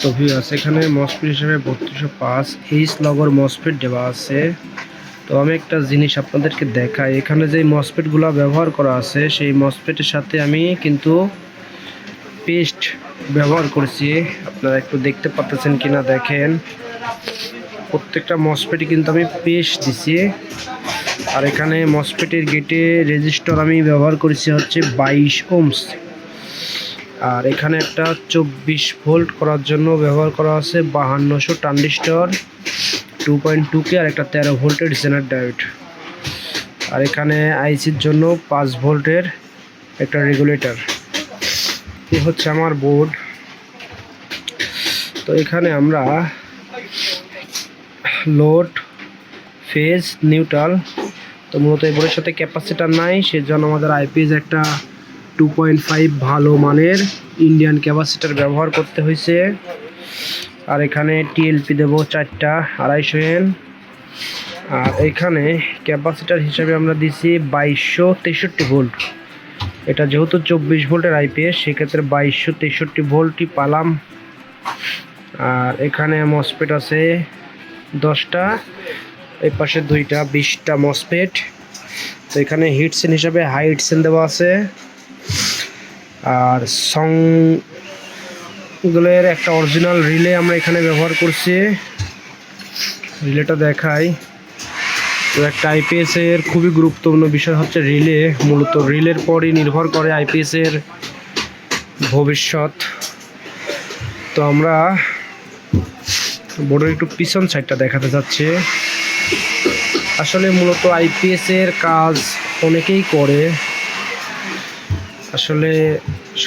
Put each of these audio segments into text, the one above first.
তো ভিউয়ার্স এখানে মসফেট হিসেবে 3205 এইচ লগর মসফেট দেওয়া আছে। তো আমি একটা জিনিস আপনাদেরকে দেখাই, এখানে যে মসফেটগুলো ব্যবহার করা আছে সেই মসফেটের সাথে আমি কিন্তু পেস্ট ব্যবহার করেছি। আপনারা একটু দেখতে পাচ্ছেন কিনা দেখেন, প্রত্যেকটা মসফেটে কিন্তু আমি পেস্ট দিছি। আর এখানে মসফেটের গেটে রেজিস্টার আমি ব্যবহার করেছি হচ্ছে 22 ওহমস। আর এখানে একটা 24 ভোল্ট করার জন্য ব্যবহার করা আছে 5200 ট্রানজিস্টর 2.2K আর একটা 13 ভোল্টের জেনার ডায়োড। আর এখানে আইসির জন্য 5 ভোল্টের একটা রেগুলেটর। এই হচ্ছে আমার বোর্ড। তো এখানে আমরা লোড, ফেজ, নিউট্রাল, তো মূলত এই বোর্ডের সাথে ক্যাপাসিটার নাই, সেজন্য আমাদের আইপিএস একটা 2.5 ভালো মানের ইন্ডিয়ান ক্যাপাসিটার ব্যবহার করতে হয়েছে। আর এখানে টিএলপি দেবো 4টা 250 আর এখানে ক্যাপাসিটার হিসাবে আমরা দিছি 2263 ভোল্ট। এটা যেহেতু 24 ভোল্টের আইপিএস, সেক্ষেত্রে 2263 ভোল্টই পালাম। আর এখানে মসফেট আছে 10টা, এই পাশে 2টা 20টা মসফেট। তো এখানে হিটসেন হিসাবে হাই হিটসেন দেওয়া আছে। আর সংগুলোর একটা অরিজিনাল রিলে আমরা এখানে ব্যবহার করছি। রিলেটা দেখাই। তো একটা আইপিএসের খুবই গুরুত্বপূর্ণ বিষয় হচ্ছে রিলে। মূলত রিলের পরই নির্ভর করে আইপিএসের ভবিষ্যৎ। তো আমরা বোর্ডের একটু পিছন সাইডটা দেখাতে যাচ্ছি। আসলে মূলত আইপিএসের কাজ অনেকেই করে, আসলে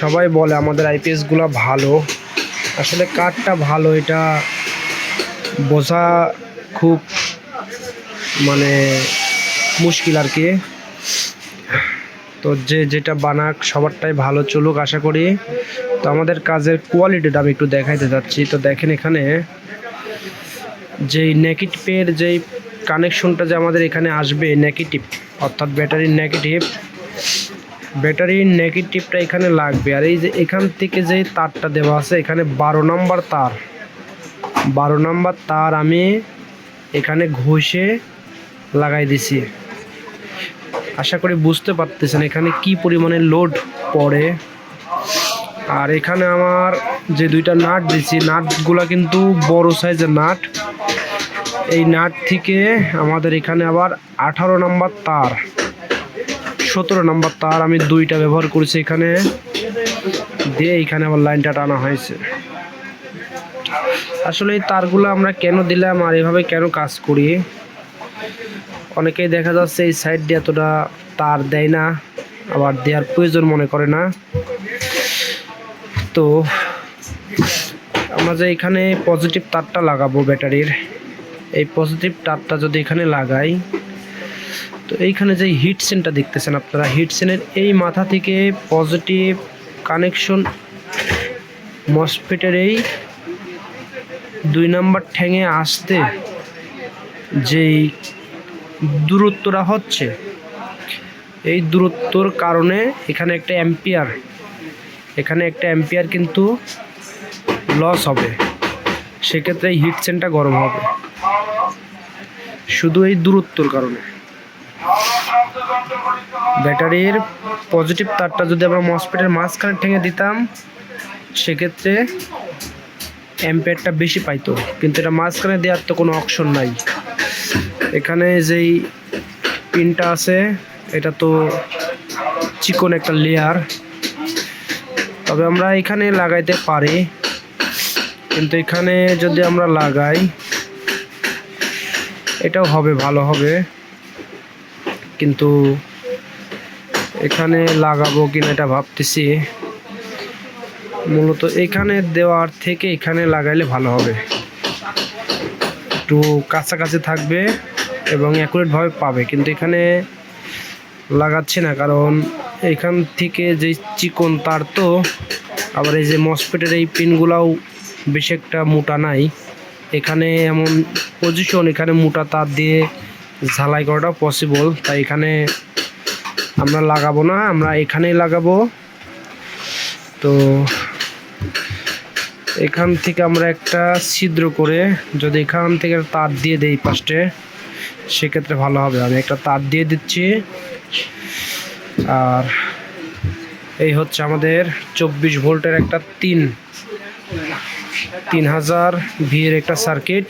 সবাই বলে আমাদের আইপিএসগুলো ভালো। আসলে কাঠটা ভালো এটা বোঝা খুব মুশকিল আর কি। তো যেটা বানাক সবারটাই ভালো চলুক আশা করি। তো আমাদের কাজের কোয়ালিটিটা আমি একটু দেখাইতে যাচ্ছি। তো দেখেন এখানে যেই নেগেটিভের যেই কানেকশনটা যে আমাদের এখানে আসবে নেগেটিভ, অর্থাৎ ব্যাটারির নেগেটিভটা এখানে লাগবে। আর এই যে এখান থেকে যে তারটা দেওয়া আছে এখানে 12 নম্বর তার আমি এখানে ঘষে লাগাই দিছি। আশা করি বুঝতে পারতেছেন এখানে কি পরিমাণে লোড পড়ে। আর এখানে আমার যে 2টা নাট দিছি, নাটগুলা কিন্তু বড় সাইজের নাট। এই নাট থেকে আমাদের এখানে আবার 18 নম্বর তার, 17 নম্বর তার আমি 2টা ব্যবহার করেছি এখানে দিয়ে এখানে আবার লাইনটা টানা হয়েছে। আসলে এই তারগুলো আমরা কেন দিলাম আর এভাবে কেন কাজ করি, অনেকেই দেখা যাচ্ছে এই সাইড দিয়ে এতটা তার দেয় না, আবার দেওয়ার প্রয়োজন মনে করে না। তো আমরা যে এখানে পজিটিভ তারটা লাগাবো ব্যাটারির, এই পজিটিভ তারটা যদি এখানে লাগাই, তো এইখানে যে হিটসেনটা দেখতেছেন আপনারা, হিটসেনের এই মাথা থেকে পজিটিভ কানেকশন মসফেটের এই 2 নম্বর ঠ্যাঙে আসতে যেই দূরত্বটা হচ্ছে, এই দূরত্বর কারণে এখানে একটা অ্যাম্পিয়ার কিন্তু লস হবে। সেক্ষেত্রে এই হিটসেনটা গরম হবে শুধু এই দূরত্বর কারণে। ব্যাটারির পজিটিভ তারটা যদি আমরা মসফেটের মাঝখানে ঠেঙে দিতাম সেক্ষেত্রে অ্যাম্পিয়ারটা বেশি পাইতো, কিন্তু এটা মাঝখানে দেওয়ার তো কোনো অপশন নাই। এখানে যেই পিনটা আছে এটা তো চিকন একটা লেয়ার, তবে আমরা এখানে লাগাইতে পারি, কিন্তু এখানে যদি আমরা লাগাই এটাও হবে, ভালো হবে। কিন্তু এখানে লাগাবো কিনা এটা ভাবতেছি। মূলত এখানে দেওয়ার থেকে এখানে লাগাইলে ভালো হবে, একটু কাছাকাছি থাকবে এবং অ্যাকুরেটভাবে পাবে। কিন্তু এখানে লাগাচ্ছি না, কারণ এখান থেকে যে চিকন তার, তো আবার এই যে মসফেটের এই পিনগুলাও বেশি একটা মোটা নাই। এখানে এমন পজিশন, এখানে মোটা তার দিয়ে ঝালাই করাটা পসিবল, তাই এখানে আমরা লাগাবো না, আমরা এখানেই লাগাবো। তো এখান থেকে আমরা একটা ছিদ্র করে যদি এখান থেকে তার দিয়ে দেই ফার্স্টে, সেক্ষেত্রে ভালো হবে। আমি একটা তার দিয়ে দিচ্ছি। আর এই হচ্ছে আমাদের 24 ভোল্টের একটা 3000 ভিএর একটা সার্কিট।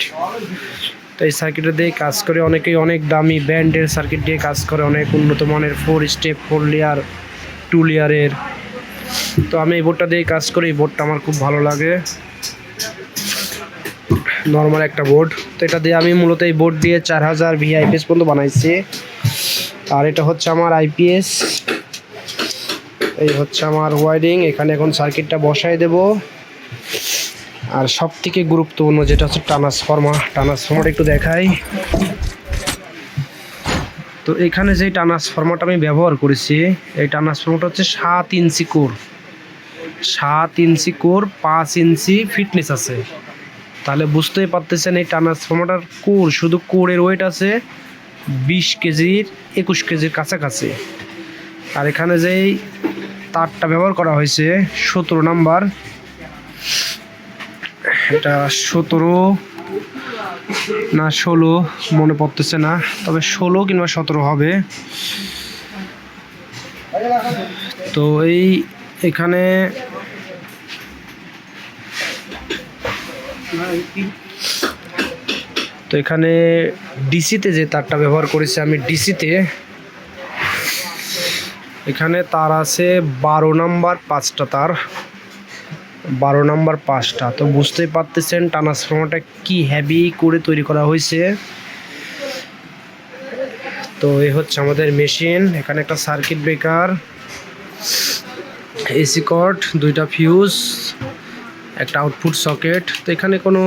তো এই সার্কিটে দিয়ে কাজ করে অনেকেই অনেক দামি ব্র্যান্ডের সার্কিট দিয়ে কাজ করে, অনেক উন্নত মানের 4 স্টেপ 4 লেয়ার 2 লেয়ারের। তো আমি এই বোর্ডটা দিয়ে কাজ করি। এই বোর্ডটা আমার খুব ভালো লাগে, নর্মাল একটা বোর্ড। তো এটা দিয়ে আমি মূলত এই বোর্ড দিয়ে 4000 ভিআইপিএস পর্যন্ত বানাইছি। আর এটা হচ্ছে আমার আইপিএস, এই হচ্ছে আমার ওয়ারিং। এখানে এখন সার্কিটটা বসাই দেব। আর সব থেকে গুরুত্বপূর্ণ যেটা হচ্ছে ট্রান্সফরমারটা একটু দেখাই। তো এখানে যে ট্রান্সফরমারটা আমি ব্যবহার করেছি, এই ট্রান্সফরমারটা হচ্ছে 7 ইঞ্চি কোর, 5 ইঞ্চি ফিটনেস আছে। তাহলে বুঝতেই পারতেছেন এই ট্রান্সফরমারটার কোর, শুধু কোরের ওয়েট আছে 20 কেজির 21 কেজির কাছাকাছি। আর এখানে যেই তারটা ব্যবহার করা হয়েছে 17 নাম্বার, এটা 17 না 16 মনে পড়তেছে না, তবে 16 কিংবা 17 হবে। তো এখানে ডিসিতে যে তারটা ব্যবহার করেছি আমি, ডিসিতে এখানে তার আছে 12 নাম্বার 5টা তার, 12 নাম্বার 5টা। তো বুঝতেই পারতেছেন ট্রান্সফরমারটা কি হেভি করে তৈরি করা হয়েছে। তো এই হচ্ছে আমাদের মেশিন। এখানে একটা সার্কিট ব্রেকার, এসি কর্ড, 2টা ফিউজ, একটা আউটপুট সকেট। তো এখানে কোনো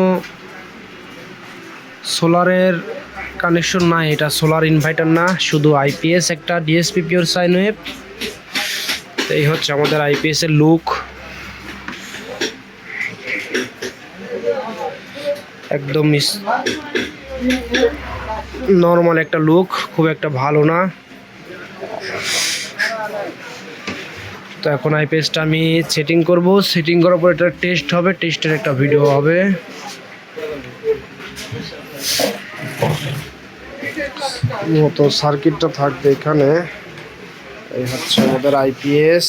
সোলারের কানেকশন নাই, এটা সোলার ইনভার্টার না, শুধু আইপিএস, একটা ডিএসপি পিওর সাইন ওয়েভ। তো এই হচ্ছে আমাদের আইপিএস এর লুক, একদম নর্মাল একটা লুক, খুব একটা ভালো না। তো এখন আইপিএসটা আমি সেটিং করব, সেটিং করার পর এটা টেস্ট হবে, টেস্টের একটা ভিডিও হবে। মতো সার্কিটটা থাকবে এখানে। এই হচ্ছে আমাদের আইপিএস।